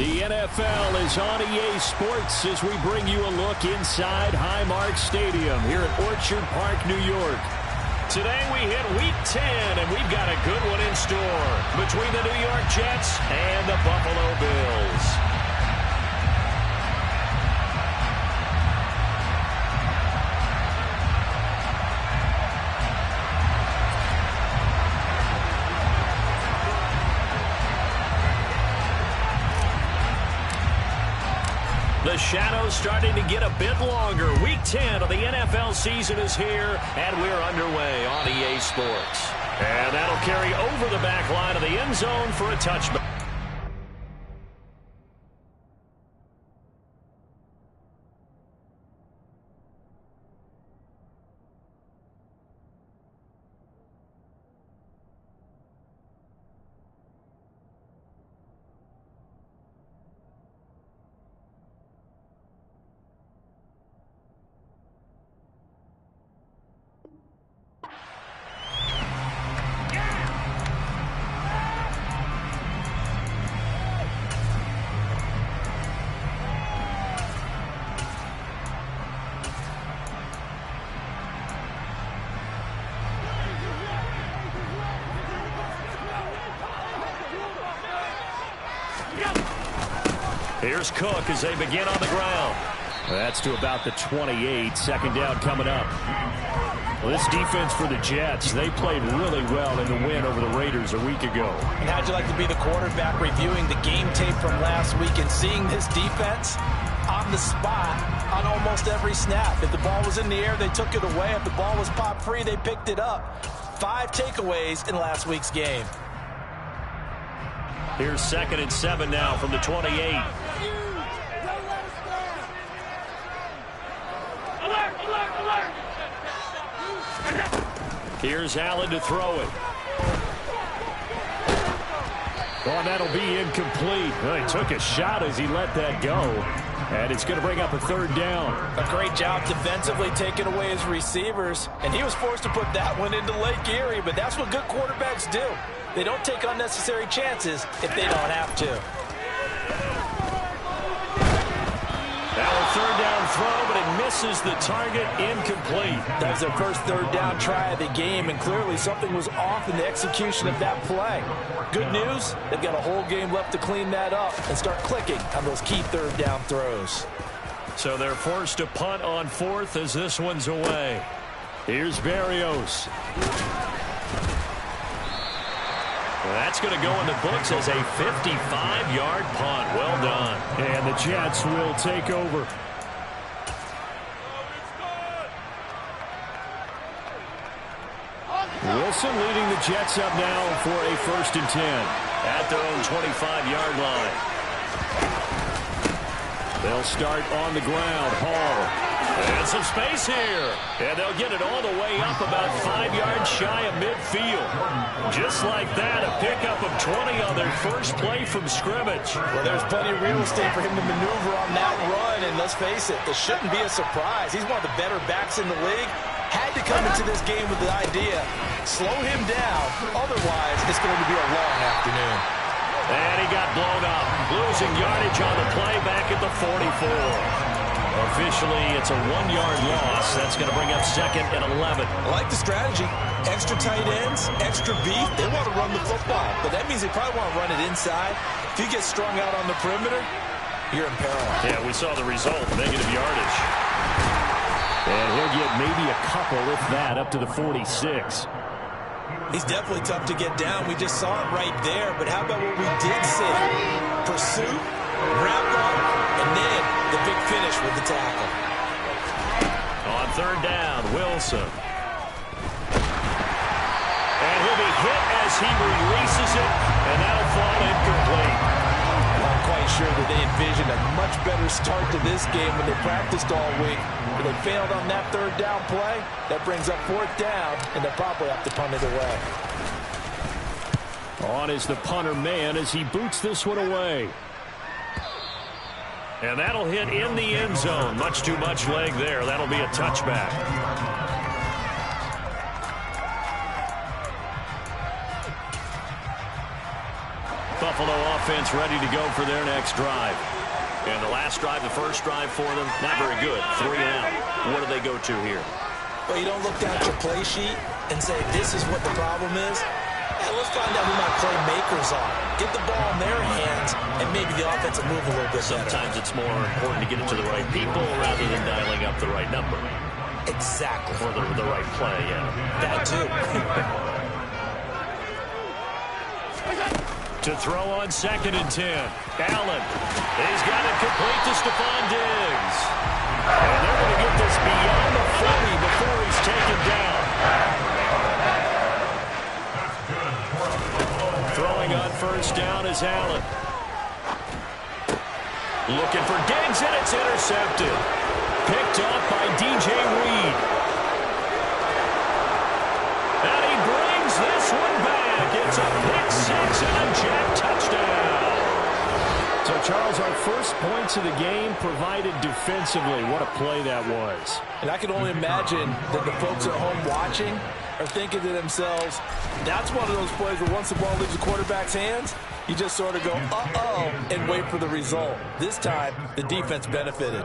The NFL is on EA Sports as we bring you a look inside Highmark Stadium here at Orchard Park, New York. Today we hit Week 10, and we've got a good one in store between the New York Jets and the Buffalo Bills. The shadow's starting to get a bit longer. Week 10 of the NFL season is here, and we're underway on EA Sports. And that'll carry over the back line of the end zone for a touchback. Here's Cook as they begin on the ground. That's to about the 28. Second down coming up. Well, this defense for the Jets, they played really well in the win over the Raiders a week ago. And how'd you like to be the quarterback reviewing the game tape from last week and seeing this defense on the spot on almost every snap? If the ball was in the air, they took it away. If the ball was pop free, they picked it up. 5 takeaways in last week's game. Here's 2nd and 7 now from the 28. Here's Allen to throw it. Well, that'll be incomplete. Well, he took a shot as he let that go. And it's going to bring up a 3rd down. A great job defensively taking away his receivers. And he was forced to put that one into Lake Erie. But that's what good quarterbacks do. They don't take unnecessary chances if they don't have to. That was 3rd down throw, but it misses the target, incomplete. That was their first 3rd down try of the game, and clearly something was off in the execution of that play. Good news, they've got a whole game left to clean that up and start clicking on those key 3rd down throws. So they're forced to punt on 4th as this one's away. Here's Berrios. That's going to go in the books as a 55-yard punt. Well done. And the Jets will take over. Wilson leading the Jets up now for a 1st and 10 at their own 25-yard line. They'll start on the ground. Hall. And some space here. And they'll get it all the way up about 5 yards shy of midfield. Just like that, a pickup of 20 on their first play from scrimmage. Well, there's plenty of real estate for him to maneuver on that run. And let's face it, this shouldn't be a surprise. He's one of the better backs in the league. Had to come into this game with the idea, slow him down. Otherwise, it's going to be a long afternoon. And he got blown up. Losing yardage on the play back at the 44. Officially, it's a 1-yard loss. That's going to bring up 2nd and 11. I like the strategy. Extra tight ends, extra beef. They want to run the football, but that means they probably want to run it inside. If you get strung out on the perimeter, you're in peril. Yeah, we saw the result, negative yardage. And he'll get maybe a couple, if that, up to the 46. He's definitely tough to get down. We just saw it right there, but how about what we did see? Pursuit, wrap up, and then the big finish with the tackle. On 3rd down, Wilson. And he'll be hit as he releases it, and that'll fall incomplete. I'm quite sure that they envisioned a much better start to this game when they practiced all week. But they failed on that 3rd down play. That brings up 4th down, and they'll probably have to punt it away. On is the punter man as he boots this one away. And that'll hit in the end zone. Much too much leg there. That'll be a touchback. Buffalo offense ready to go for their next drive. And the last drive, the first drive for them, not very good. 3 and out. What do they go to here? Well, you don't look down at your play sheet and say, this is what the problem is. Yeah, let's find out who my playmakers are. Get the ball in their hands, and maybe the offense will move a little bit better. Sometimes it's more important to get it to the right people rather than dialing up the right number. Exactly. Or the right play, yeah. That too. To throw on 2nd and 10. Allen. He's got it complete to Stephon Diggs. And they're going to get this beyond the 40 before he's taken down. Throwing on 1st down is Allen. Looking for Diggs, and it's intercepted. Picked off by DJ Reed. And he brings this one back. It's a pick 6 and a jet touchdown. So, Charles, our first points of the game provided defensively. What a play that was. And I can only imagine that the folks at home watching are thinking to themselves, that's one of those plays where once the ball leaves the quarterback's hands, you just sort of go, uh-oh, and wait for the result. This time, the defense benefited.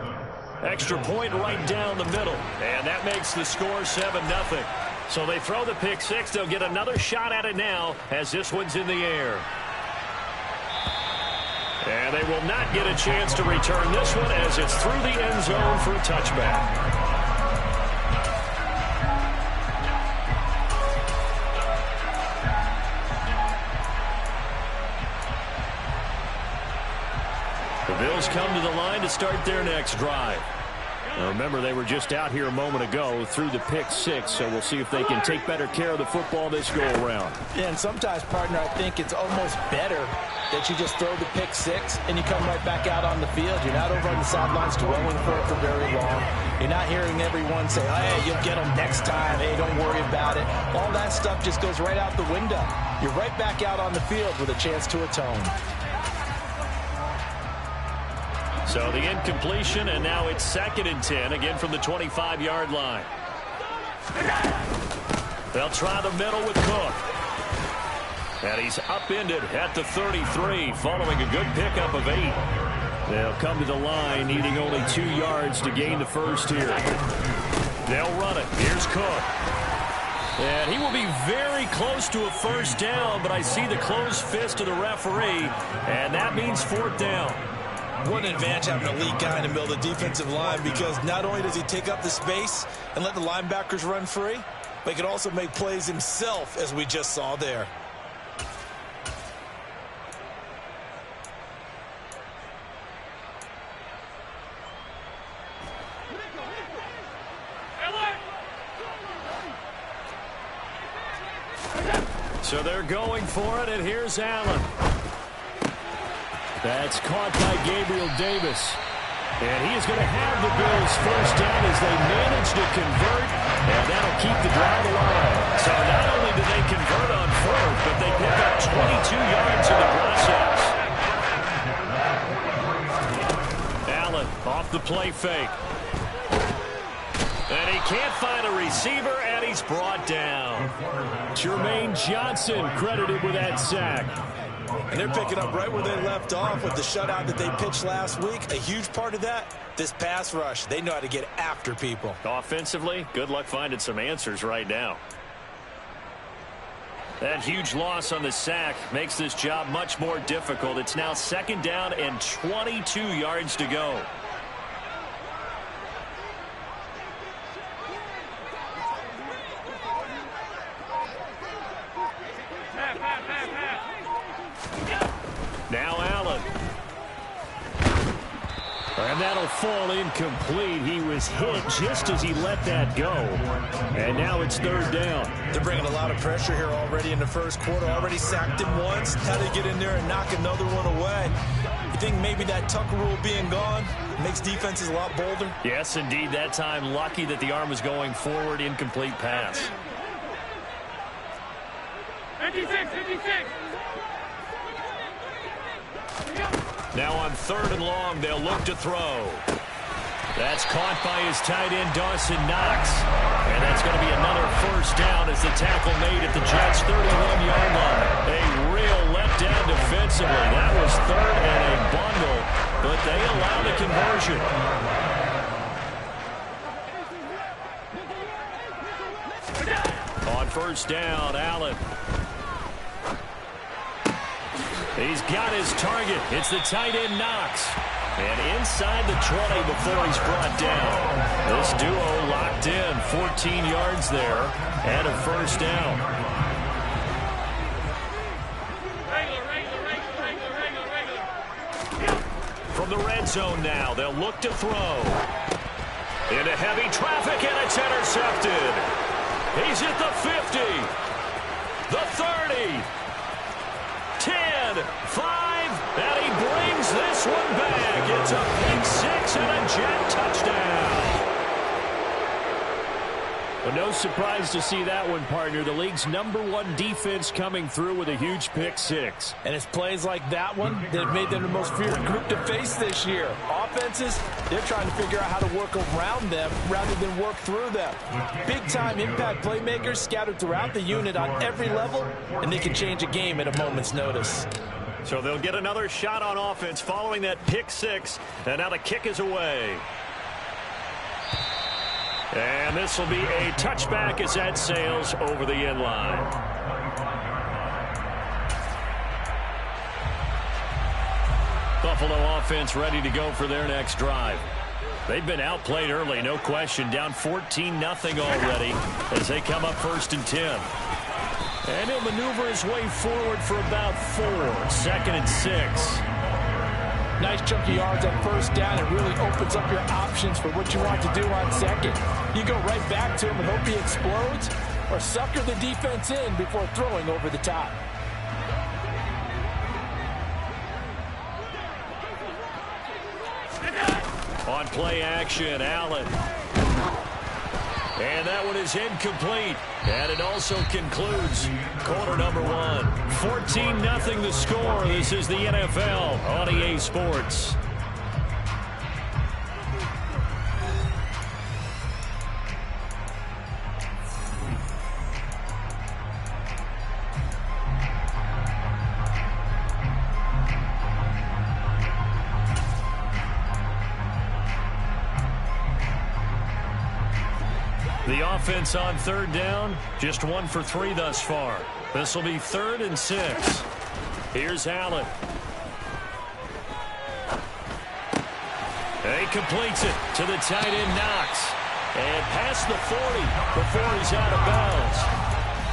Extra point right down the middle. And that makes the score 7-0. So they throw the pick 6. They'll get another shot at it now as this one's in the air. And they will not get a chance to return this one as it's through the end zone for a touchback. The Bills come to the line to start their next drive. Now remember, they were just out here a moment ago through the pick 6, so we'll see if they can take better care of the football this go-around. Yeah, and sometimes, partner, I think it's almost better that you just throw the pick 6 and you come right back out on the field. You're not over on the sidelines dwelling for it for very long. You're not hearing everyone say, hey, you'll get them next time. Hey, don't worry about it. All that stuff just goes right out the window. You're right back out on the field with a chance to atone. So the incompletion, and now it's 2nd and 10, again from the 25-yard line. They'll try the middle with Cook. And he's upended at the 33, following a good pickup of 8. They'll come to the line, needing only 2 yards to gain the first here. They'll run it. Here's Cook. And he will be very close to a first down, but I see the closed fist of the referee, and that means 4th down. What an advantage having an elite guy in the middle of the defensive line, because not only does he take up the space and let the linebackers run free, but he can also make plays himself, as we just saw there. So they're going for it, and here's Allen. That's caught by Gabriel Davis. And he is going to have the Bills first down as they manage to convert, and that'll keep the drive alive. So not only do they convert on 4th, but they pick up 22 yards in the process. Allen off the play fake. And he can't find a receiver, and he's brought down. Jermaine Johnson credited with that sack. And they're picking up right where they left off with the shutout that they pitched last week. A huge part of that, this pass rush. They know how to get after people. Offensively, good luck finding some answers right now. That huge loss on the sack makes this job much more difficult. It's now 2nd down and 22 yards to go. Now Allen. And that'll fall incomplete. He was hit just as he let that go. And now it's 3rd down. They're bringing a lot of pressure here already in the first quarter. Already sacked him once. Had to get in there and knock another one away. You think maybe that Tucker rule being gone makes defenses a lot bolder? Yes, indeed. That time lucky that the arm was going forward. Incomplete pass. 56, 56. Now on 3rd and long, they'll look to throw. That's caught by his tight end, Dawson Knox. And that's going to be another first down as the tackle made at the Jets' 31-yard line. A real letdown defensively. That was third and a bundle, but they allowed a conversion. On first down, Allen. He's got his target. It's the tight end, Knox. And inside the 20 before he's brought down. This duo locked in. 14 yards there and a first down. From the red zone now, they'll look to throw. Into heavy traffic, and it's intercepted. He's at the 50, the 30, 10, 5, and he brings this one back. It's a big 6 and a jet touchdown. Well, no surprise to see that one, partner. The league's #1 defense coming through with a huge pick 6. And it's plays like that one that have made them the most feared group to face this year. Offenses, they're trying to figure out how to work around them rather than work through them. Big-time impact playmakers scattered throughout the unit on every level, and they can change a game at a moment's notice. So they'll get another shot on offense following that pick 6, and now the kick is away. And this will be a touchback as that sails over the end line. Buffalo offense ready to go for their next drive. They've been outplayed early, no question. Down 14-0 already as they come up 1st and 10. And he'll maneuver his way forward for about 4. 2nd and 6. Nice chunky yards on first down. It really opens up your options for what you want to do on 2nd. You go right back to him and hope he explodes, or sucker the defense in before throwing over the top. On play action, Allen. And that one is incomplete. And it also concludes quarter #1. 14-0 the score. This is the NFL on EA Sports. The offense on 3rd down, just 1 for 3 thus far. This will be 3rd and 6. Here's Allen. He completes it to the tight end, Knox. And past the 40 before he's out of bounds.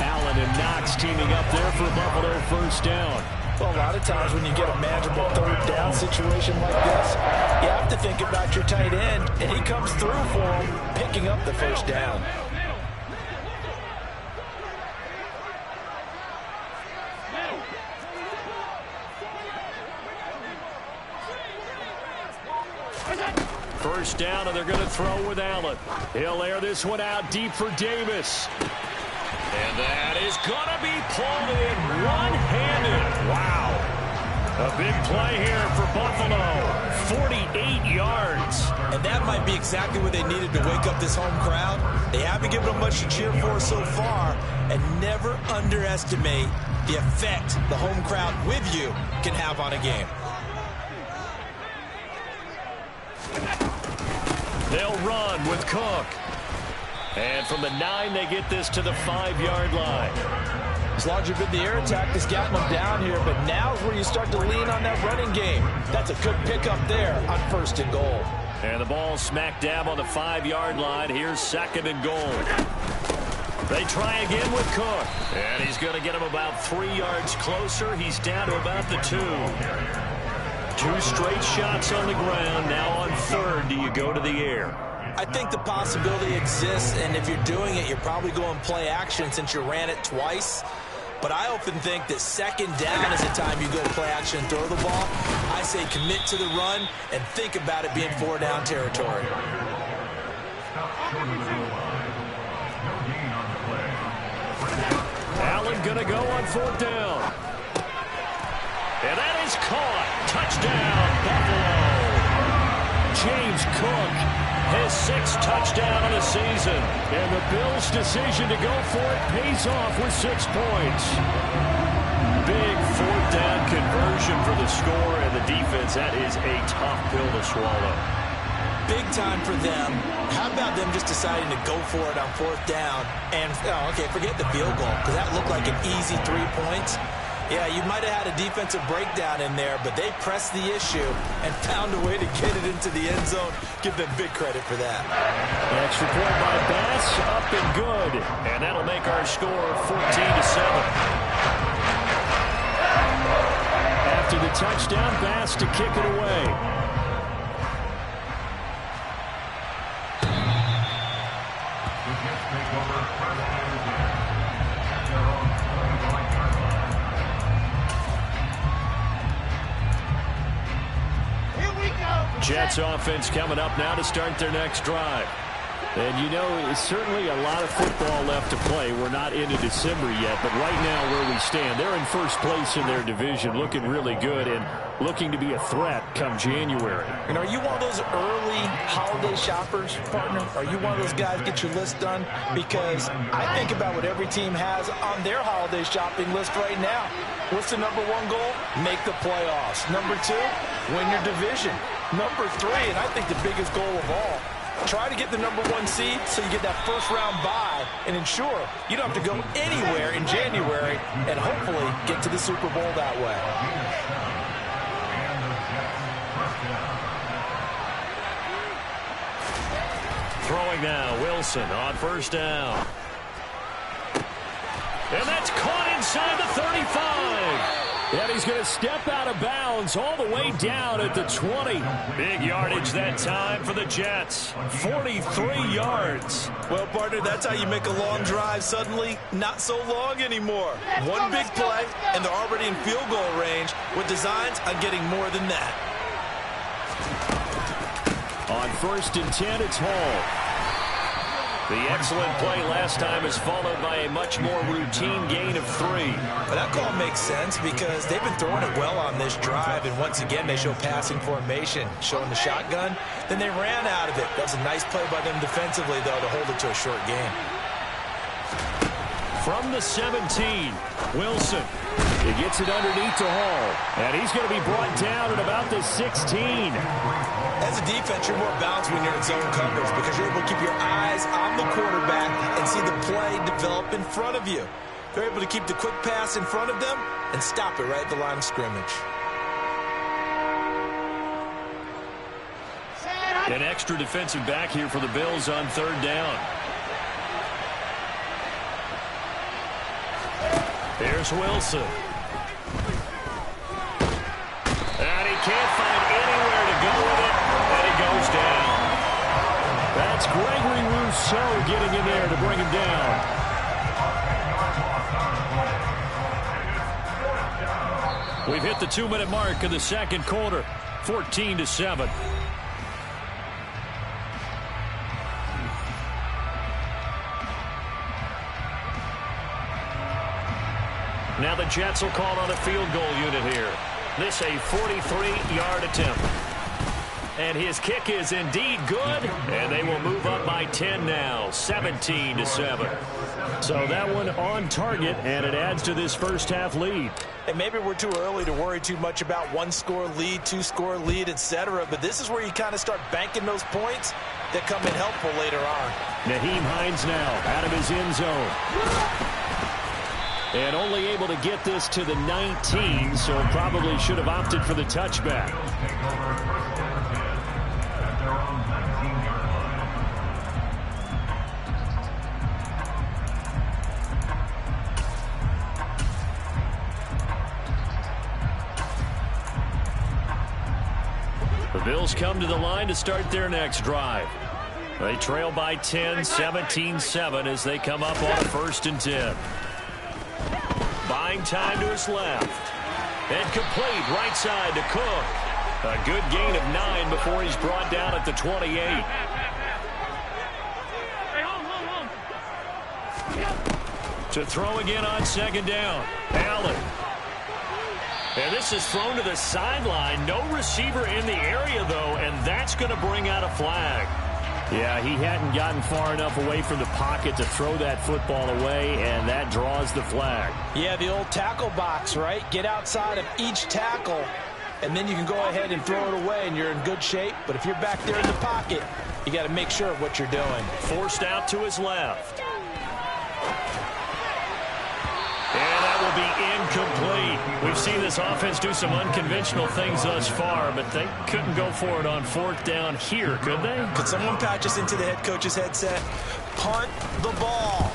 Allen and Knox teaming up there for Buffalo first down. Well, a lot of times when you get a manageable 3rd down situation like this, you have to think about your tight end, and he comes through for him, picking up the first down. First down, and they're going to throw with Allen. He'll air this one out deep for Davis. And that is going to be pulled in one-handed. Wow. A big play here for Buffalo. 48 yards. And that might be exactly what they needed to wake up this home crowd. They haven't given them much to cheer for so far. And never underestimate the effect the home crowd with you can have on a game. They'll run with Cook. And from the 9, they get this to the 5-yard line. As long as you've been the air attack has gotten them down here, but now's where you start to lean on that running game. That's a good pickup there on 1st and goal. And the ball smack dab on the 5-yard line. Here's 2nd and goal. They try again with Cook. And he's going to get him about 3 yards closer. He's down to about the 2. 2 straight shots on the ground. Now on 3rd, do you go to the air? I think the possibility exists, and if you're doing it, you're probably going play action since you ran it twice. But I often think that 2nd down is the time you go play action and throw the ball. I say commit to the run and think about it being 4-down territory. Allen going to go on 4th down. And that is caught. Touchdown, Buffalo. James Cook. His 6th touchdown of the season. And the Bills' decision to go for it pays off with 6 points. Big fourth down conversion for the score, and the defense, that is a tough pill to swallow. Big time for them. How about them just deciding to go for it on fourth down? And, okay, forget the field goal, because that looked like an easy 3 points. Yeah, you might have had a defensive breakdown in there, but they pressed the issue and found a way to get it into the end zone. Give them big credit for that. Extra point by Bass, up and good. And that'll make our score 14-7. After the touchdown, Bass to kick it away. Jets offense coming up now to start their next drive. And, you know, it's certainly a lot of football left to play. We're not into December yet, but right now where we stand, they're in first place in their division, looking really good and looking to be a threat come January. And are you one of those early holiday shoppers, partner? Are you one of those guys get your list done? Because I think about what every team has on their holiday shopping list right now. What's the number one goal? Make the playoffs. Number two, win your division. Number three, and I think the biggest goal of all, try to get the number one seed so you get that first round bye and ensure you don't have to go anywhere in January and hopefully get to the Super Bowl that way. Throwing now, Wilson on first down. And that's caught inside the 35. And he's going to step out of bounds all the way down at the 20. Big yardage that time for the Jets. 43 yards. Well, partner, that's how you make a long drive suddenly not so long anymore. One big play, and they're already in field goal range with designs on getting more than that. On 1st and 10, it's Hall. The excellent play last time is followed by a much more routine gain of 3. But that call makes sense because they've been throwing it well on this drive, and once again they show passing formation, showing the shotgun. Then they ran out of it. That was a nice play by them defensively, though, to hold it to a short gain. From the 17, Wilson. He gets it underneath to Hall, and he's going to be brought down at about the 16. As a defense, you're more balanced when you're in zone coverage because you're able to keep your eyes on the quarterback and see the play develop in front of you. They're able to keep the quick pass in front of them and stop it right at the line of scrimmage. An extra defensive back here for the Bills on 3rd down. Here's Wilson. And he can't find anywhere to go with it, and he goes down. That's Gregory Rousseau getting in there to bring him down. We've hit the 2-minute mark of the second quarter, 14-7. Now the Jets will call on a field goal unit here. This a 43-yard attempt. And his kick is indeed good, and they will move up by 10 now, 17-7. So that one on target, and it adds to this first half lead. And maybe we're too early to worry too much about 1-score lead, 2-score lead, etc. But this is where you kind of start banking those points that come in helpful later on. Nyheim Hines now out of his end zone. And only able to get this to the 19, so probably should have opted for the touchback. The Bills come to the line to start their next drive. They trail by 10, 17-7 as they come up on 1st and 10. Buying time to his left. And complete right side to Cook. A good gain of 9 before he's brought down at the 28. To throw again on 2nd down. Allen. And this is thrown to the sideline. No receiver in the area, though, and that's going to bring out a flag. Yeah, he hadn't gotten far enough away from the pocket to throw that football away, and that draws the flag. Yeah, the old tackle box, right? Get outside of each tackle, and then you can go ahead and throw it away, and you're in good shape. But if you're back there in the pocket, you got to make sure of what you're doing. Forced out to his left. And that will be incomplete. We've seen this offense do some unconventional things thus far, but they couldn't go for it on fourth down here, could they? Could someone patch us into the head coach's headset? Punt the ball.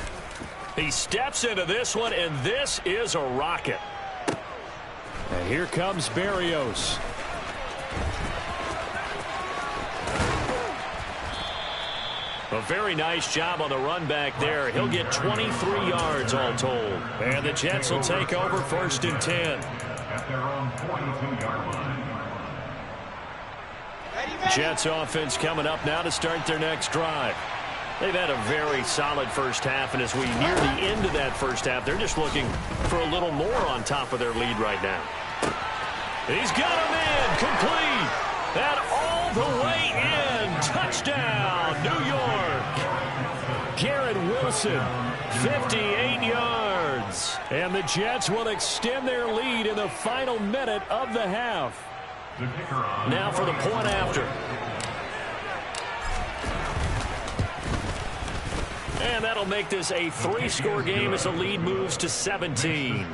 He steps into this one, and this is a rocket. And here comes Berrios. A very nice job on the run back there. He'll get 23 yards all told. And the Jets will take over 1st and 10. At their own 42-yard line. Jets offense coming up now to start their next drive. They've had a very solid first half, and as we near the end of that first half, they're just looking for a little more on top of their lead right now. He's got him in, complete. That all the way in. Touchdown, New York. Garrett Wilson, 58 yards. And the Jets will extend their lead in the final minute of the half. Now for the point after. And that'll make this a 3-score game as the lead moves to 17.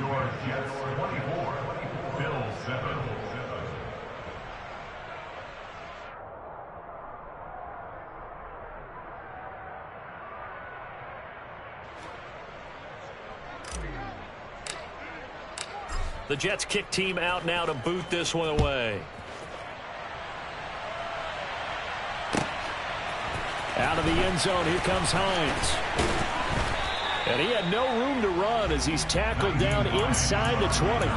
The Jets kick team out now to boot this one away. Out of the end zone, here comes Hines. And he had no room to run as he's tackled down inside the 20.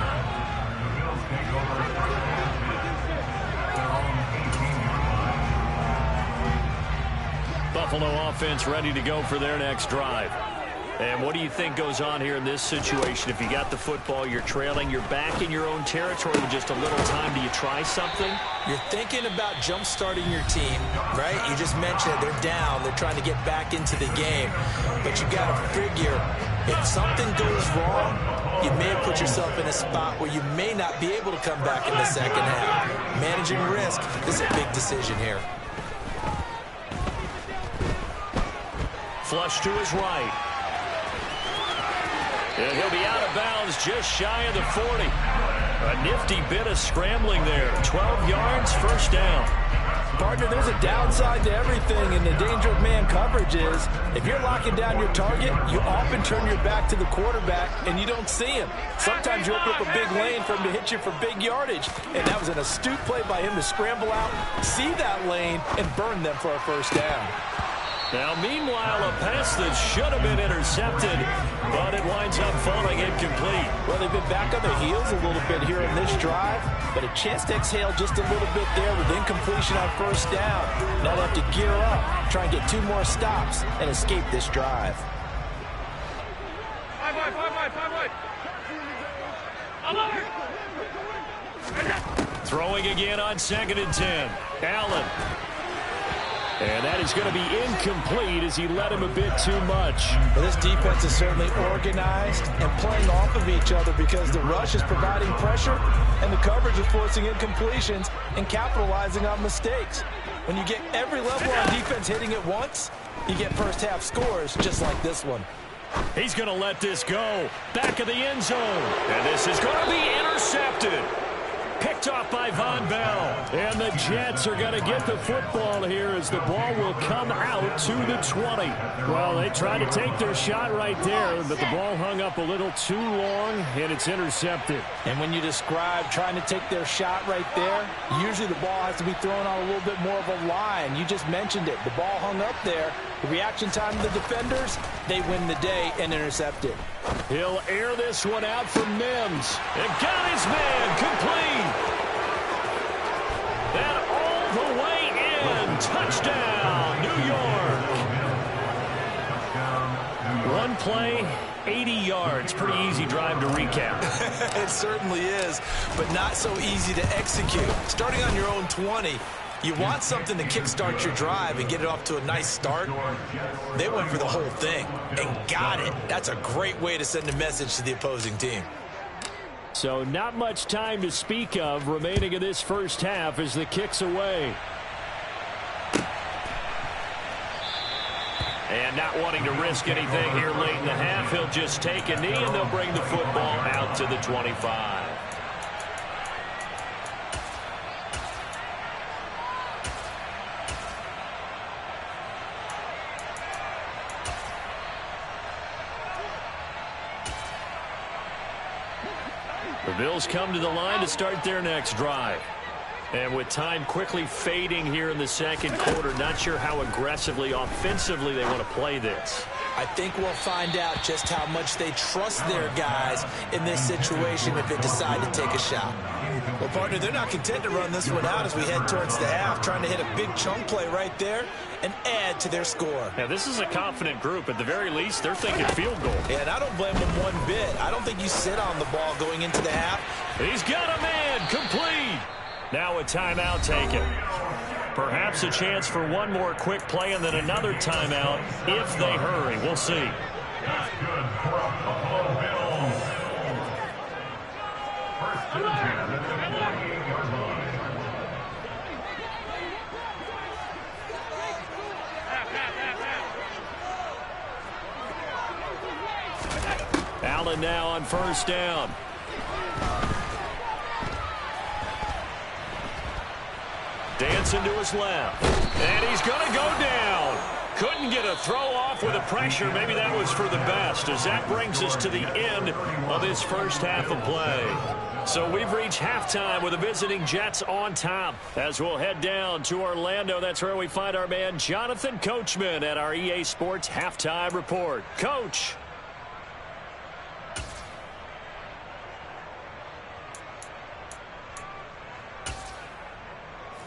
Buffalo offense ready to go for their next drive. And what do you think goes on here in this situation? If you got the football, you're trailing, you're back in your own territory with just a little time. Do you try something? You're thinking about jump-starting your team, right? You just mentioned it. They're down. They're trying to get back into the game. But you got to figure, if something goes wrong, you may have put yourself in a spot where you may not be able to come back in the second half. Managing risk, this is a big decision here. Flush to his right. And he'll be out of bounds just shy of the 40. A nifty bit of scrambling there. 12 yards, first down. Partner, there's a downside to everything, and the danger of man coverage is if you're locking down your target, you often turn your back to the quarterback, and you don't see him. Sometimes you open up a big lane for him to hit you for big yardage, and that was an astute play by him to scramble out, see that lane, and burn them for a first down. Now, meanwhile, a pass that should have been intercepted, but it winds up falling incomplete. Well, they've been back on their heels a little bit here in this drive, but a chance to exhale just a little bit there with incompletion on first down. Now they have to gear up, try and get 2 more stops, and escape this drive. Throwing again on 2nd and 10. Allen. And that is going to be incomplete as he led him a bit too much. Well, this defense is certainly organized and playing off of each other because the rush is providing pressure and the coverage is forcing incompletions and capitalizing on mistakes. When you get every level on defense hitting at once, you get first half scores just like this one. He's going to let this go. Back of the end zone. And this is going to be intercepted. Picked off by Von Bell. And the Jets are going to get the football here as the ball will come out to the 20. Well, they tried to take their shot right there, but the ball hung up a little too long, and it's intercepted. And when you describe trying to take their shot right there, usually the ball has to be thrown on a little bit more of a line. You just mentioned it. The ball hung up there. The reaction time of the defenders, they win the day and intercept it. He'll air this one out for Mims. And got his man complete. And all the way in. Touchdown, New York. One play, 80 yards. Pretty easy drive to recap. It certainly is, but not so easy to execute. Starting on your own 20, You want something to kickstart your drive and get it off to a nice start. They went for the whole thing and got it. That's a great way to send a message to the opposing team. So not much time to speak of remaining in this first half as the kick's away. And not wanting to risk anything here late in the half, he'll just take a knee and they'll bring the football out to the 25. The Bills come to the line to start their next drive. And with time quickly fading here in the second quarter, not sure how aggressively, offensively they want to play this. I think we'll find out just how much they trust their guys in this situation if they decide to take a shot. Well, partner, they're not content to run this one out as we head towards the half, trying to hit a big chunk play right there and add to their score. Now, this is a confident group. At the very least, they're thinking field goal. Yeah, and I don't blame them one bit. I don't think you sit on the ball going into the half. He's got a man, complete. Now a timeout taken. Perhaps a chance for one more quick play and then another timeout if they hurry. We'll see. That's good for a Buffalo Bills. First and 10 at the 48-yard line. Allen now on first down. Dancing to his left. And he's going to go down. Couldn't get a throw off with the pressure. Maybe that was for the best, as that brings us to the end of this first half of play. So we've reached halftime with the visiting Jets on top. As we'll head down to Orlando, that's where we find our man Jonathan Coachman at our EA Sports Halftime Report. Coach.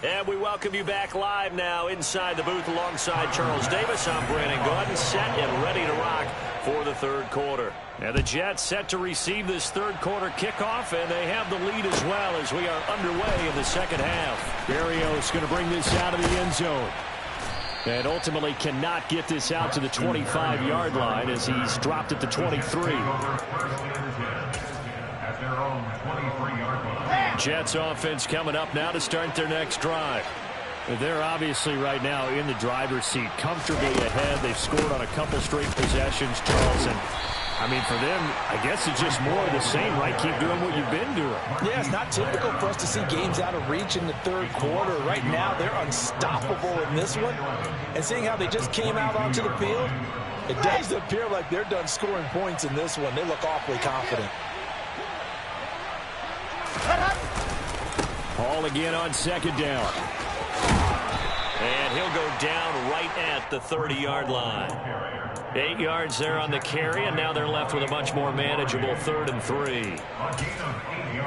And we welcome you back live now inside the booth alongside Charles Davis. I'm Brandon Gaudin, set and ready to rock for the third quarter. And the Jets set to receive this third quarter kickoff, and they have the lead as well as we are underway in the second half. Berrios going to bring this out of the end zone. And ultimately cannot get this out to the 25-yard line as he's dropped at the 23. At their own 23-yard line. Jets offense coming up now to start their next drive. They're obviously right now in the driver's seat, comfortably ahead. They've scored on a couple straight possessions, Charles. And I mean, for them, I guess it's just more of the same, right? Keep doing what you've been doing. Yeah, it's not typical for us to see games out of reach in the third quarter. Right now, they're unstoppable in this one. And seeing how they just came out onto the field, it does appear like they're done scoring points in this one. They look awfully confident. Hall again on second down. And he'll go down right at the 30-yard line. 8 yards there on the carry, and now they're left with a much more manageable 3rd and 3.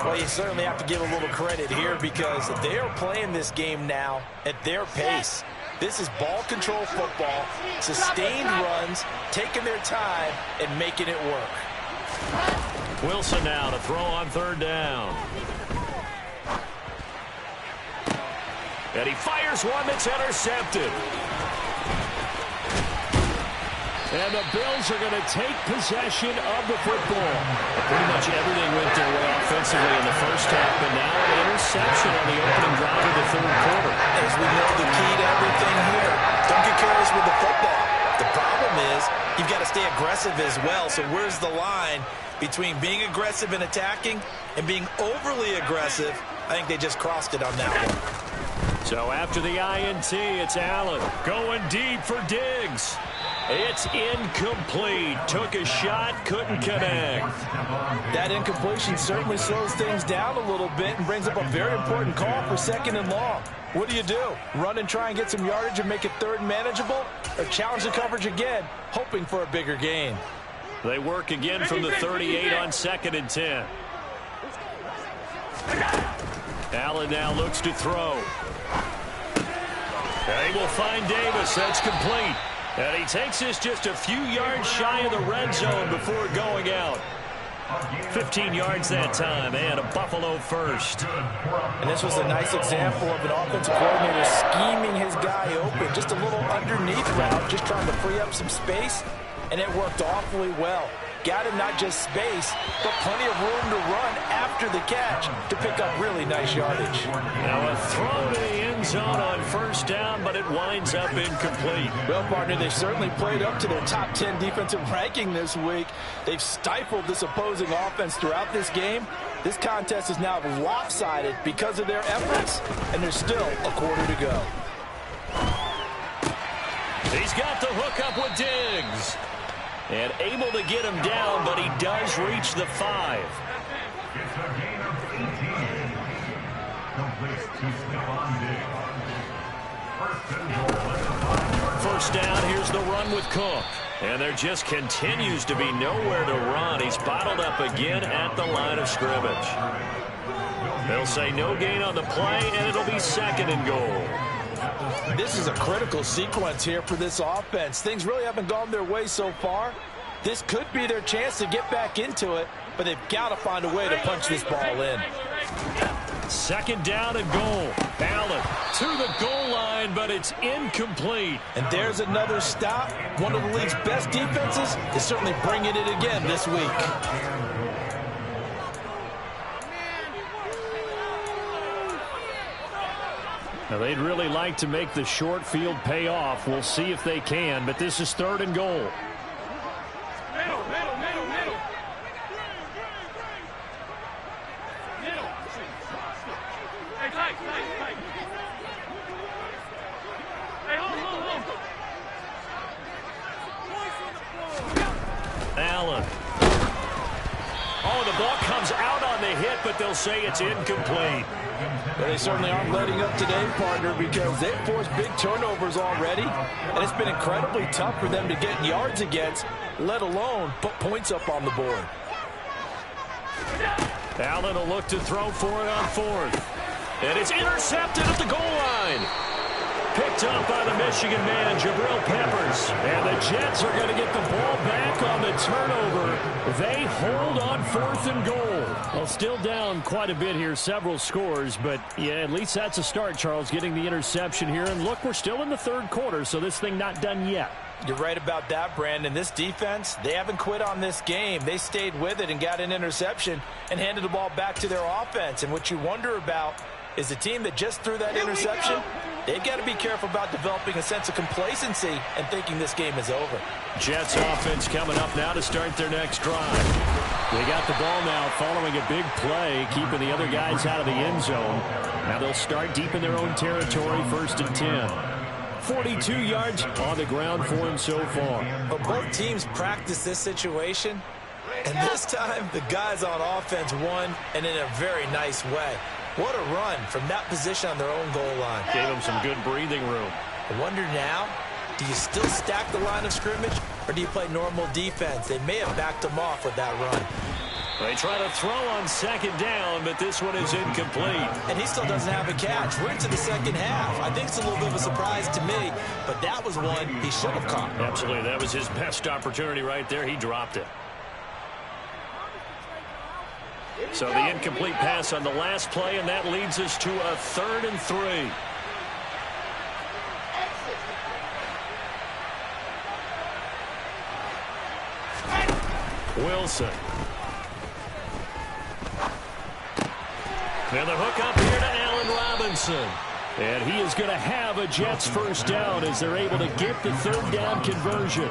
Well, you certainly have to give a little credit here because they are playing this game now at their pace. This is ball control football, sustained runs, taking their time, and making it work. Wilson now to throw on 3rd down. And he fires one that's intercepted. And the Bills are going to take possession of the football. Pretty much everything went their way offensively in the first half, but now an interception on the opening drive of the third quarter. As we know, the key to everything here, don't get careless with the football. The problem is you've got to stay aggressive as well. So where's the line between being aggressive and attacking and being overly aggressive? I think they just crossed it on that one. So after the INT, it's Allen going deep for Diggs. It's incomplete. Took a shot, couldn't connect. That incompletion certainly slows things down a little bit and brings up a very important call for 2nd and long. What do? Run and try and get some yardage and make it 3rd and manageable? Or challenge the coverage again, hoping for a bigger gain? They work again from the 38 on 2nd and 10. Allen now looks to throw. They will find Davis. That's complete. And he takes this just a few yards shy of the red zone before going out. 15 yards that time, and a Buffalo first. And this was a nice example of an offensive coordinator scheming his guy open. Just a little underneath route, just trying to free up some space, and it worked awfully well. Got him not just space, but plenty of room to run after the catch to pick up really nice yardage. Now a throw to the end zone on first down, but it winds up incomplete. Well, partner, they've certainly played up to their top 10 defensive ranking this week. They've stifled this opposing offense throughout this game. This contest is now lopsided because of their efforts, and there's still a quarter to go. He's got the hook up with Diggs. And able to get him down, but he does reach the 5. It's a gain of 18. Complete to Stephon Diggs. First and goal at the 5-yard line. First down, here's the run with Cook. And there just continues to be nowhere to run. He's bottled up again at the line of scrimmage. They'll say no gain on the play, and it'll be second and goal. This is a critical sequence here for this offense. Things really haven't gone their way so far. This could be their chance to get back into it, but they've got to find a way to punch this ball in. Second down and goal. Allen to the goal line, but it's incomplete. And there's another stop. One of the league's best defenses is certainly bringing it again this week. Now, they'd really like to make the short field pay off. We'll see if they can, but this is third and goal. Middle. Hey, tight. Hey, hold. Allen. Oh, the ball comes out on the hit, but they'll say it's incomplete. But they certainly aren't letting up today, partner, because they've forced big turnovers already, and it's been incredibly tough for them to get yards against, let alone put points up on the board. Allen will look to throw for it on fourth. And it's intercepted at the goal line. Picked up by the Michigan man, Jabril Peppers. And the Jets are going to get the ball back on the turnover. They hold on fourth and goal. Well, still down quite a bit here, several scores. But, yeah, at least that's a start, Charles, getting the interception here. And, look, we're still in the third quarter, so this thing not done yet. You're right about that, Brandon. This defense, they haven't quit on this game. They stayed with it and got an interception and handed the ball back to their offense. And what you wonder about is the team that just threw that interception, they've got to be careful about developing a sense of complacency and thinking this game is over. Jets offense coming up now to start their next drive. They got the ball now following a big play, keeping the other guys out of the end zone. Now they'll start deep in their own territory, first and 10. 42 yards on the ground for him so far. But both teams practice this situation, and this time the guys on offense won, and in a very nice way. What a run from that position on their own goal line. Gave them some good breathing room. I wonder now, do you still stack the line of scrimmage, or do you play normal defense? They may have backed them off with that run. They try to throw on second down, but this one is incomplete. And he still doesn't have a catch. We're into the second half. I think it's a little bit of a surprise to me, but that was one he should have caught. Absolutely. That was his best opportunity right there. He dropped it. So the incomplete pass on the last play, and that leads us to a 3rd and 3. Wilson. And the hook up here to Allen Robinson. And he is going to have a Jets first down as they're able to get the third down conversion.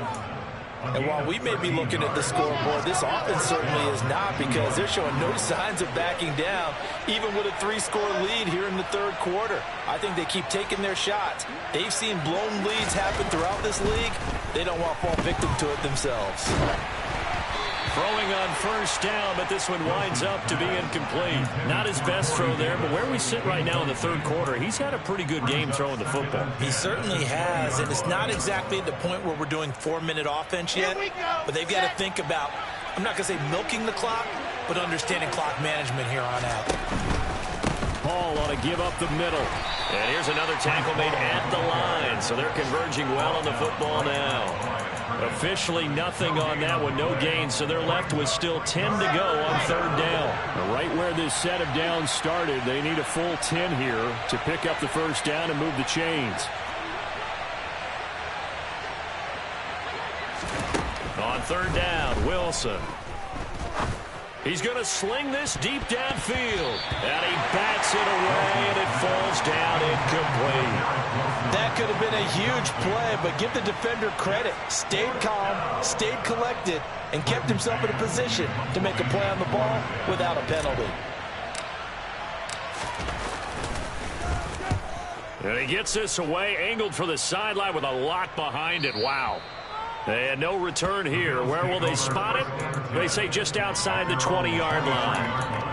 And while we may be looking at the scoreboard, this offense certainly is not, because they're showing no signs of backing down, even with a 3-score lead here in the third quarter. I think they keep taking their shots. They've seen blown leads happen throughout this league. They don't want to fall victim to it themselves. Throwing on first down, but this one winds up to be incomplete. Not his best throw there, but where we sit right now in the third quarter, he's had a pretty good game throwing the football. He certainly has, and it's not exactly the point where we're doing 4-minute offense yet, but they've got to think about, I'm not going to say milking the clock, but understanding clock management here on out. Paul on a give up the middle. And here's another tackle made at the line. So they're converging well on the football now. Officially nothing on that one, no gain. So they're left with still 10 to go on third down. Right where this set of downs started, they need a full 10 here to pick up the first down and move the chains. On third down, Wilson. He's going to sling this deep downfield. And he bats it away, and it falls down incomplete. That could have been a huge play, but give the defender credit. Stayed calm, stayed collected, and kept himself in a position to make a play on the ball without a penalty. And he gets this away, angled for the sideline with a lot behind it. Wow. And no return here. Where will they spot it? They say just outside the 20-yard line.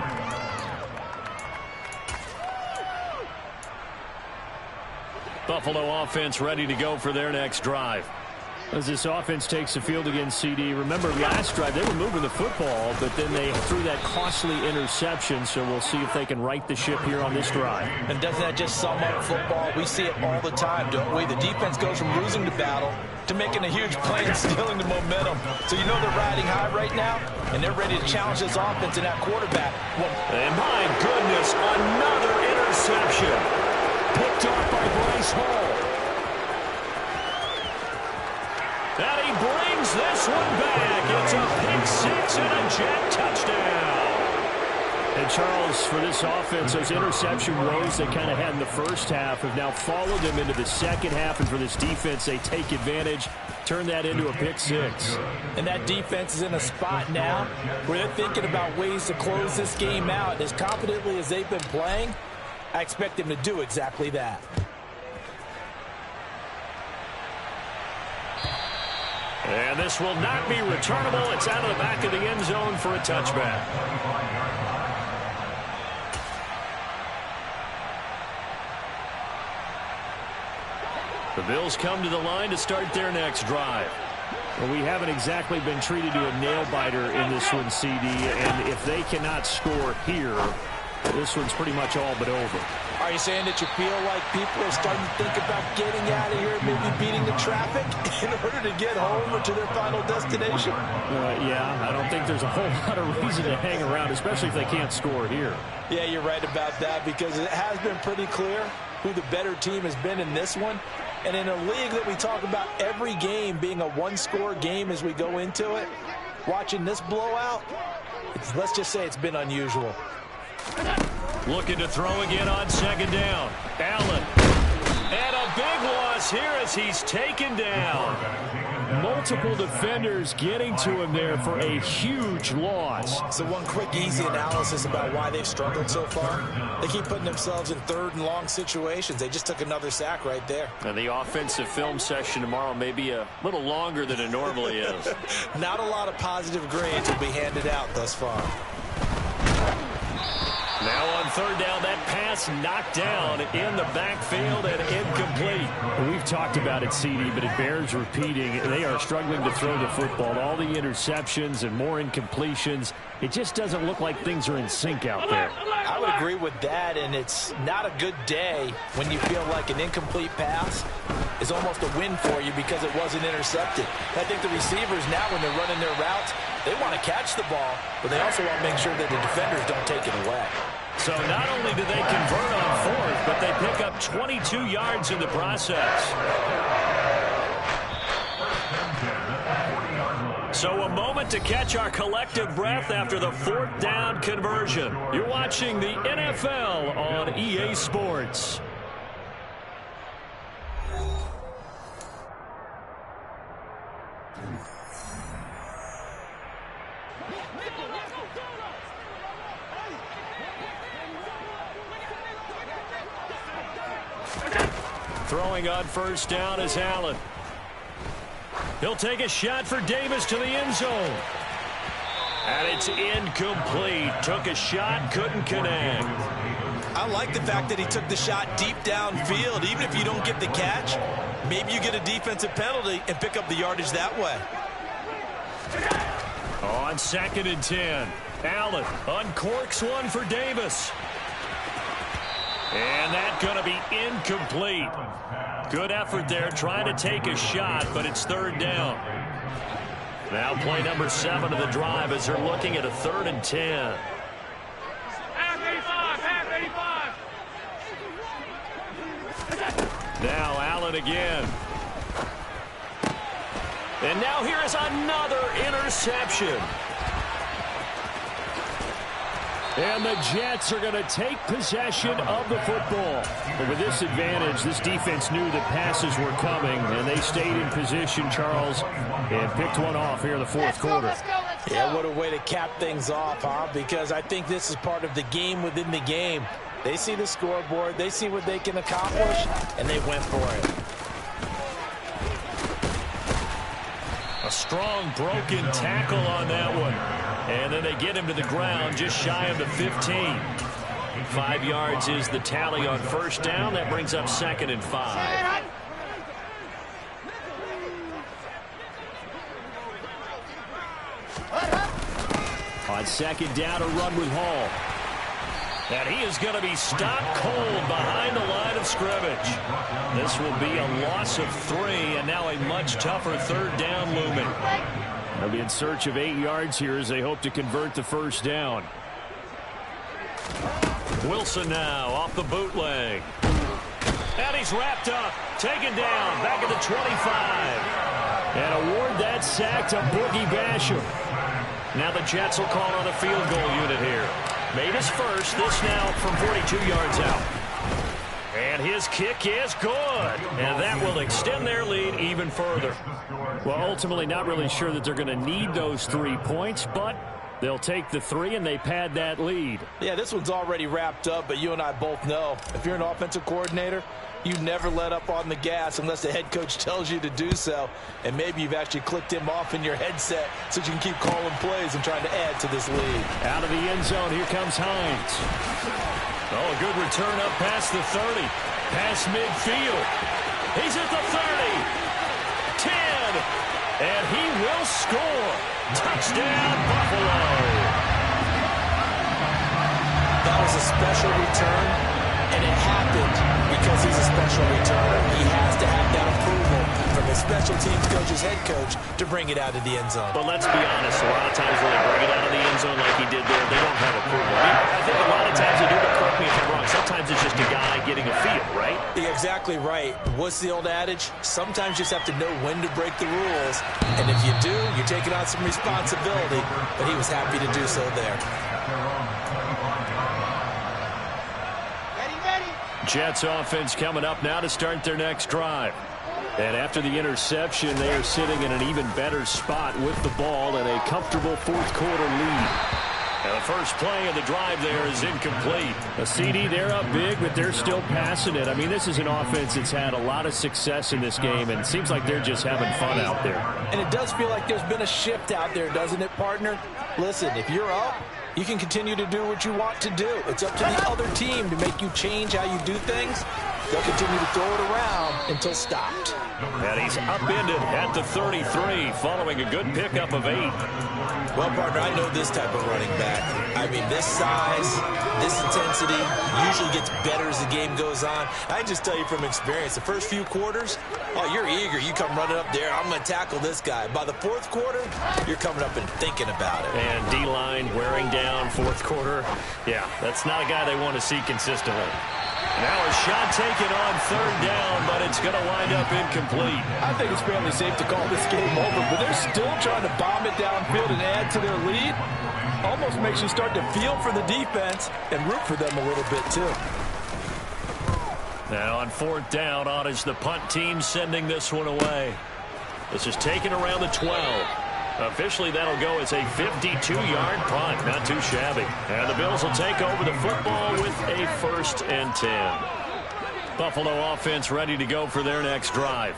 Buffalo offense ready to go for their next drive. As this offense takes the field against CD, remember last drive they were moving the football, but then they threw that costly interception, so we'll see if they can right the ship here on this drive. And doesn't that just sum up football? We see it all the time, don't we? The defense goes from losing the battle to making a huge play and stealing the momentum. So you know they're riding high right now, and they're ready to challenge this offense and that quarterback. And my goodness, another interception. Picked off by Bryce Hall. And he brings this one back. It's a pick six and a jet touchdown. And Charles, for this offense, those interception woes they kind of had in the first half have now followed them into the second half. And for this defense, they take advantage, turn that into a pick six. And that defense is in a spot now where they're thinking about ways to close this game out. As confidently as they've been playing, I expect them to do exactly that. And this will not be returnable. It's out of the back of the end zone for a touchback. The Bills come to the line to start their next drive. Well, we haven't exactly been treated to a nail-biter in this one, CD. And if they cannot score here, this one's pretty much all but over. Are you saying that you feel like people are starting to think about getting out of here, maybe beating the traffic in order to get home or to their final destination? Yeah, I don't think there's a whole lot of reason to hang around, especially if they can't score here. Yeah, you're right about that, because it has been pretty clear who the better team has been in this one. And in a league that we talk about every game being a one-score game as we go into it, watching this blowout, let's just say it's been unusual. Looking to throw again on second down. Allen. And a big loss here as he's taken down. Multiple defenders getting to him there for a huge loss. So one quick, easy analysis about why they've struggled so far. They keep putting themselves in third and long situations. They just took another sack right there. And the offensive film session tomorrow may be a little longer than it normally is. Not a lot of positive grades will be handed out thus far. Now on third down, that pass knocked down in the backfield and incomplete. We've talked about it, CD, but it bears repeating. They are struggling to throw the football. All the interceptions and more incompletions. It just doesn't look like things are in sync out there. I would agree with that, and it's not a good day when you feel like an incomplete pass is almost a win for you because it wasn't intercepted. I think the receivers now, when they're running their routes, they want to catch the ball, but they also want to make sure that the defenders don't take it away. So not only do they convert on fourth, but they pick up 22 yards in the process. So a moment to catch our collective breath after the fourth down conversion. You're watching the NFL on EA Sports. Throwing on first down is Allen. He'll take a shot for Davis to the end zone. And it's incomplete. Took a shot, couldn't connect. I like the fact that he took the shot deep downfield. Even if you don't get the catch, maybe you get a defensive penalty and pick up the yardage that way. On 2nd and 10. Allen uncorks one for Davis. And that's going to be incomplete. Good effort there trying to take a shot, but it's third down. Now play number 7 of the drive as they're looking at a 3rd and 10. Half 85. Now Allen again. And now here is another interception. And the Jets are going to take possession of the football. But with this advantage, this defense knew that passes were coming, and they stayed in position, Charles, and picked one off here in the fourth quarter. Let's go. Yeah, what a way to cap things off, huh? Because I think this is part of the game within the game. They see the scoreboard, they see what they can accomplish, and they went for it. A strong broken tackle on that one. And then they get him to the ground just shy of the 15. 5 yards is the tally on first down. That brings up 2nd and 5. On 2nd down, a run with Hall. And he is going to be stopped cold behind the line of scrimmage. This will be a loss of 3, and now a much tougher 3rd down looming. They'll be in search of 8 yards here as they hope to convert the first down. Wilson now off the bootleg. And he's wrapped up, taken down, back at the 25. And award that sack to Boogie Basham. Now the Jets will call on a field goal unit here. Made his first, this now from 42 yards out. And his kick is good. And that will extend their lead even further. Well, ultimately not really sure that they're going to need those 3 points, but they'll take the 3 and they pad that lead. Yeah, this one's already wrapped up, but you and I both know if you're an offensive coordinator, you never let up on the gas unless the head coach tells you to do so. And maybe you've actually clicked him off in your headset so you can keep calling plays and trying to add to this lead. Out of the end zone, here comes Hines. Oh, a good return up past the 30. Past midfield. He's at the 30. 10. And he will score. Touchdown, Buffalo. That was a special return, and it happened because he's a special returner. He has to have that approval from his special teams coach's head coach to bring it out of the end zone. But let's be honest, a lot of times when they bring it out of the end zone like he did there, they don't have approval. I think a lot of times they do, but correct me if I'm wrong. Sometimes it's just a guy getting a feel, right? You're exactly right. What's the old adage? Sometimes you just have to know when to break the rules. And if you do, you're taking on some responsibility. But he was happy to do so there. Jets offense coming up now to start their next drive. And after the interception, they are sitting in an even better spot with the ball and a comfortable fourth quarter lead. And the first play of the drive there is incomplete. A CD, they're up big, but they're still passing it. I mean, this is an offense that's had a lot of success in this game, and it seems like they're just having fun out there. And it does feel like there's been a shift out there, doesn't it, partner? Listen, if you're up, you can continue to do what you want to do. It's up to the other team to make you change how you do things. They'll continue to throw it around until stopped. And he's upended at the 33 following a good pickup of 8. Well, partner, I know this type of running back. I mean, this size, this intensity usually gets better as the game goes on. I can just tell you from experience, the first few quarters, oh, you're eager. You come running up there, I'm going to tackle this guy. By the fourth quarter, you're coming up and thinking about it. And D-line wearing down fourth quarter. Yeah, that's not a guy they want to see consistently. Now a shot taken on third down, but it's going to wind up incomplete. I think it's fairly safe to call this game over, but they're still trying to bomb it downfield and add to their lead. Almost makes you start to feel for the defense and root for them a little bit, too. Now on fourth down, on is the punt team sending this one away. This is taken around the 12. Officially, that'll go as a 52-yard punt. Not too shabby. And the Bills will take over the football with a 1st and 10. Buffalo offense ready to go for their next drive.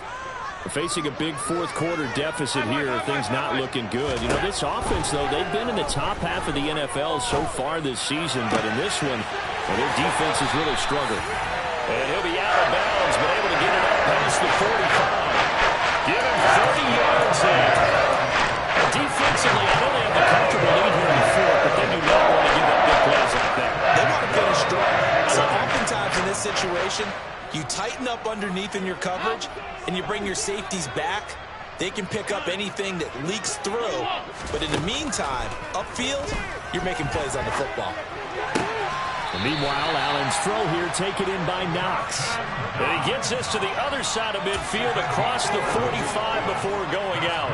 Facing a big fourth quarter deficit here, things not looking good. You know, this offense, though, they've been in the top half of the NFL so far this season, but in this one, well, their defense has really struggled. And he'll be out of bounds, but able to get it up past the 45. Give him 30 yards there. Defensively, I know they have the comfortable lead here in the fourth, but they do not want to give up big plays like that. They want to finish strong. So oftentimes in this situation, you tighten up underneath in your coverage, and you bring your safeties back. They can pick up anything that leaks through. But in the meantime, upfield, you're making plays on the football. And meanwhile, Allen's throw here taken in by Knox. And he gets this to the other side of midfield across the 45 before going out.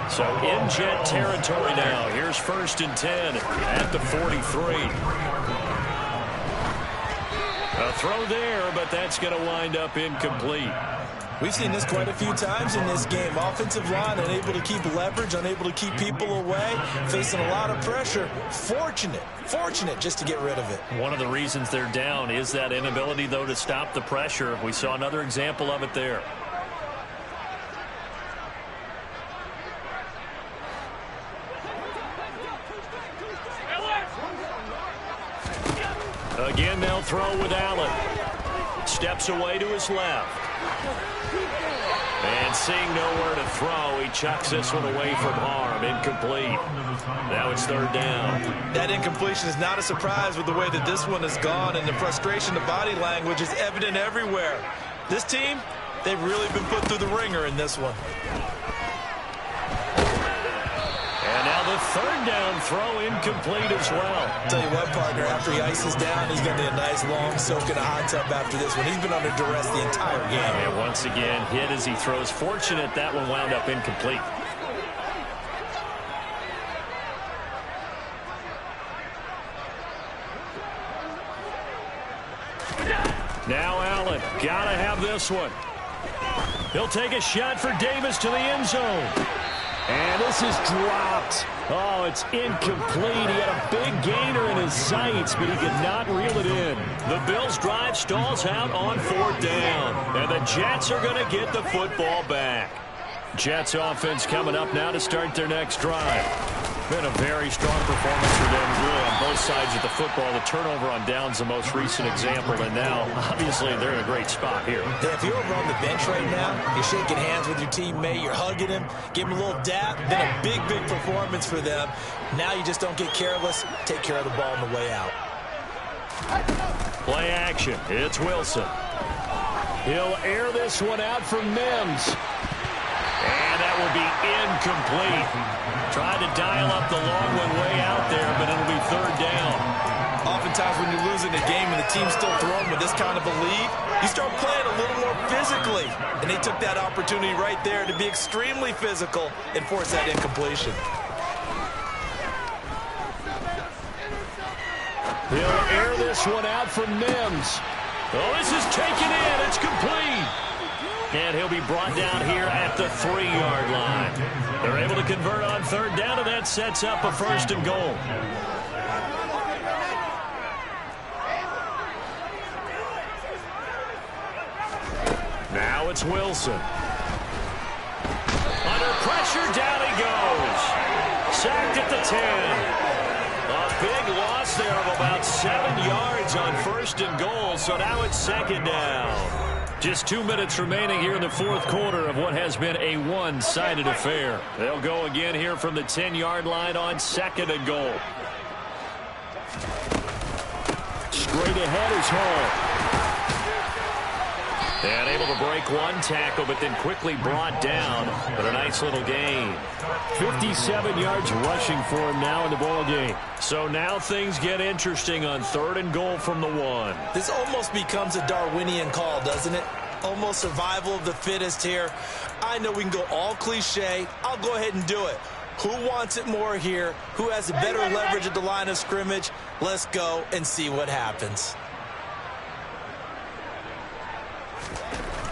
So in jet territory now. Here's 1st and 10 at the 43. A throw there, but that's going to wind up incomplete. We've seen this quite a few times in this game. Offensive line unable to keep leverage, unable to keep people away, facing a lot of pressure. Fortunate just to get rid of it. One of the reasons they're down is that inability, though, to stop the pressure. We saw another example of it there. Again, they'll throw with Allen. Steps away to his left. And seeing nowhere to throw, he chucks this one away from harm. Incomplete. Now it's 3rd down. That incompletion is not a surprise with the way that this one has gone, and the frustration, the body language is evident everywhere. This team, they've really been put through the ringer in this one. And now the 3rd down throw incomplete as well. Tell you what, partner, after he ices down, he's going to need a nice long soak in a hot tub after this one. He's been under duress the entire game. And once again, hit as he throws. Fortunate that one wound up incomplete. Now Allen, gotta have this one. He'll take a shot for Davis to the end zone. And this is dropped. Oh, it's incomplete. He had a big gainer in his sights, but he could not reel it in. The Bills' drive stalls out on 4th down. And the Jets are going to get the football back. Jets offense coming up now to start their next drive. Been a very strong performance for them, really, on both sides of the football. The turnover on downs the most recent example, and now, obviously, they're in a great spot here. Yeah, if you're over on the bench right now, you're shaking hands with your teammate, you're hugging him, give him a little dap. Been a big performance for them. Now you just don't get careless. Take care of the ball on the way out. Play action. It's Wilson. He'll air this one out for Mims. And that will be incomplete. Tried to dial up the long one way out there, but it'll be 3rd down. Oftentimes when you're losing a game and the team's still throwing with this kind of a lead, you start playing a little more physically. And they took that opportunity right there to be extremely physical and force that incompletion. He'll air this one out for Mims. Oh, this is taken in. It's complete. And he'll be brought down here at the 3-yard line. They're able to convert on 3rd down, and that sets up a 1st and goal. Now it's Wilson. Under pressure, down he goes. Sacked at the 10. A big loss there of about 7 yards on 1st and goal, so now it's 2nd down. Just 2 minutes remaining here in the 4th quarter of what has been a one-sided affair. They'll go again here from the 10-yard line on 2nd and goal. Straight ahead is Hall. And able to break one tackle, but then quickly brought down. But a nice little gain. 57 yards rushing for him now in the ball game. So now things get interesting on 3rd and goal from the 1. This almost becomes a Darwinian call, doesn't it? Almost survival of the fittest here. I know we can go all cliche. I'll go ahead and do it. Who wants it more here? Who has a better leverage at the line of scrimmage? Let's go and see what happens.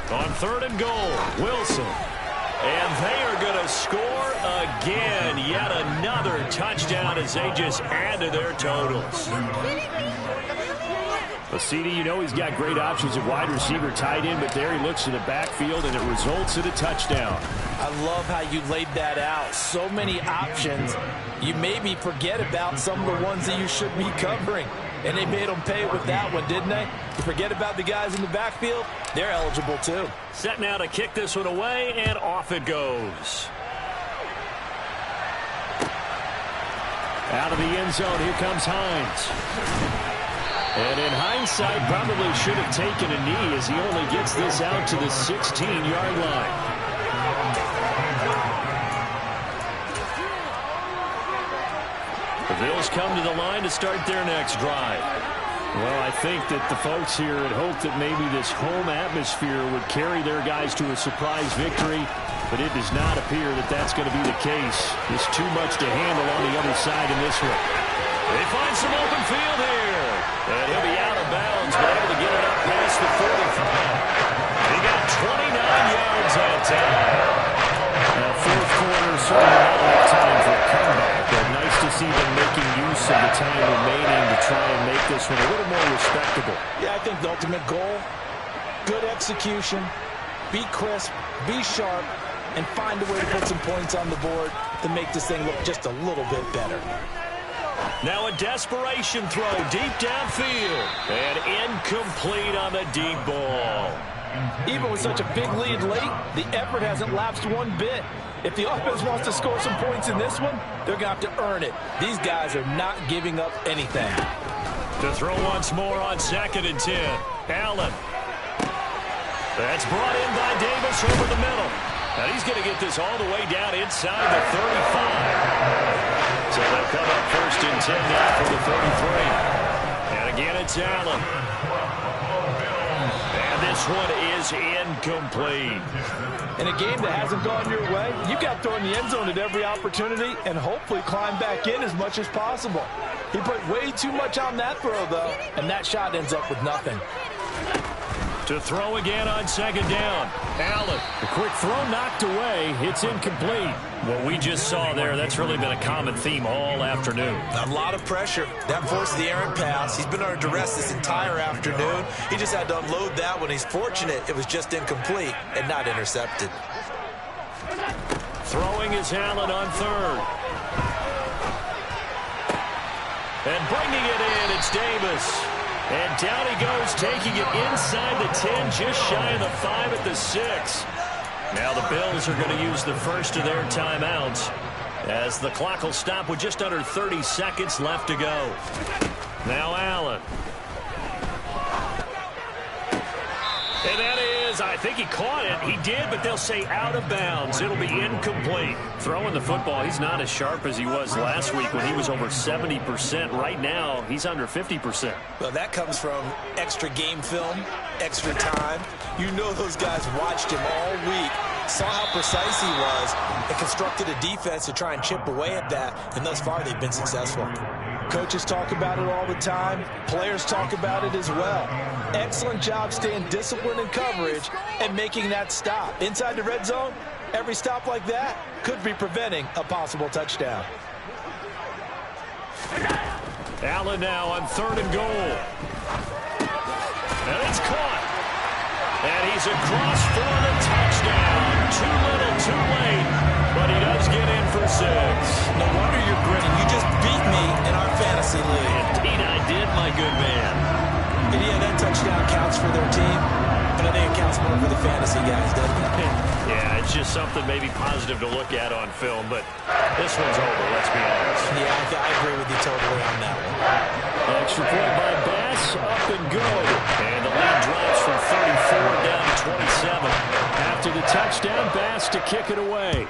On 3rd and goal, Wilson. And they are going to score again. Yet another touchdown as they just add to their totals. Well, CD, you know he's got great options at wide receiver, tight end, but there he looks to the backfield, and it results in a touchdown. I love how you laid that out. So many options. You maybe forget about some of the ones that you should be covering. And they made them pay with that one, didn't they? You forget about the guys in the backfield, they're eligible too. Set now to kick this one away, and off it goes. Out of the end zone, here comes Hines. And in hindsight, probably should have taken a knee as he only gets this out to the 16-yard line. The Bills come to the line to start their next drive. Well, I think that the folks here had hoped that maybe this home atmosphere would carry their guys to a surprise victory, but it does not appear that that's going to be the case. There's too much to handle on the other side in this one. They find some open field here, and he'll be out of bounds, but able to get it up past the 45. He got 29 yards that time. Now, fourth quarter, certainly not enough time for a comeback, but nice to see them making use of the time remaining to try and make this one a little more respectable. Yeah, I think the ultimate goal, good execution, be crisp, be sharp, and find a way to put some points on the board to make this thing look just a little bit better. Now a desperation throw deep downfield, and incomplete on the deep ball. Even with such a big lead late, the effort hasn't lapsed one bit. If the offense wants to score some points in this one, they're going to have to earn it. These guys are not giving up anything. To throw once more on 2nd and 10. Allen. That's brought in by Davis over the middle. And he's going to get this all the way down inside the 35. So they'll come up 1st and 10 now for the 33. And again, it's Allen. And this one is incomplete. In a game that hasn't gone your way, you've got to throw in the end zone at every opportunity and hopefully climb back in as much as possible. He put way too much on that throw, though, and that shot ends up with nothing. To throw again on 2nd down. Allen, the quick throw knocked away. It's incomplete. What we just saw there, that's really been a common theme all afternoon. A lot of pressure. That forced the errant pass. He's been under duress this entire afternoon. He just had to unload that one. He's fortunate it was just incomplete and not intercepted. Throwing is Allen on 3rd. And bringing it in, it's Davis. And down he goes, taking it inside the 10, just shy of the 5 at the 6. Now the Bills are going to use the first of their timeouts as the clock will stop with just under 30 seconds left to go. Now Allen. And that is, I think he caught it. He did, but they'll say out of bounds. It'll be incomplete. Throwing the football, he's not as sharp as he was last week when he was over 70%. Right now, he's under 50%. Well, that comes from extra game film, extra time. You know those guys watched him all week, saw how precise he was, and constructed a defense to try and chip away at that, and thus far they've been successful. Coaches talk about it all the time. Players talk about it as well. Excellent job staying disciplined in coverage and making that stop. Inside the red zone, every stop like that could be preventing a possible touchdown. Allen now on 3rd and goal. And it's caught. And he's across for the touchdown. Too little, too late. But he does get in for 6. No wonder you're grinning. You just beat me in our fantasy league. Indeed I did, my good man. And yeah, that touchdown counts for their team, but I think it counts more for the fantasy guys, doesn't it? Yeah, it's just something maybe positive to look at on film, but this one's over, let's be honest. Yeah, I agree with you totally on that one. Extra point by Bass, up and good. And the lead drops from 34 down to 27. After the touchdown, Bass to kick it away.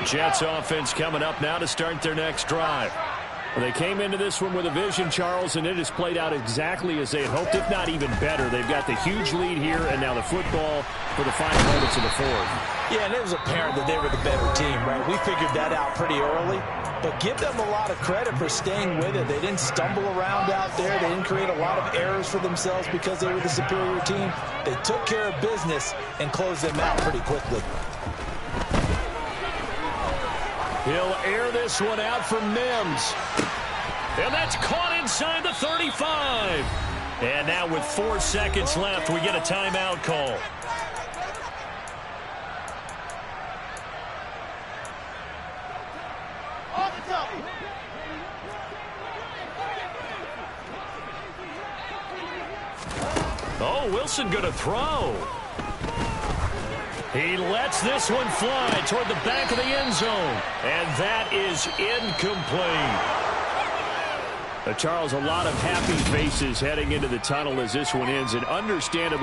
Jets offense coming up now to start their next drive. Well, they came into this one with a vision, Charles, and it has played out exactly as they had hoped, if not even better. They've got the huge lead here, and now the football for the final moments of the 4th. Yeah, and it was apparent that they were the better team, right? We figured that out pretty early, but give them a lot of credit for staying with it. They didn't stumble around out there. They didn't create a lot of errors for themselves because they were the superior team. They took care of business and closed them out pretty quickly. He'll air this one out for Mims. And that's caught inside the 35. And now with 4 seconds left, we get a timeout call. Oh, Wilson going to throw. He lets this one fly toward the back of the end zone. And that is incomplete. Charles, a lot of happy faces heading into the tunnel as this one ends, and understandably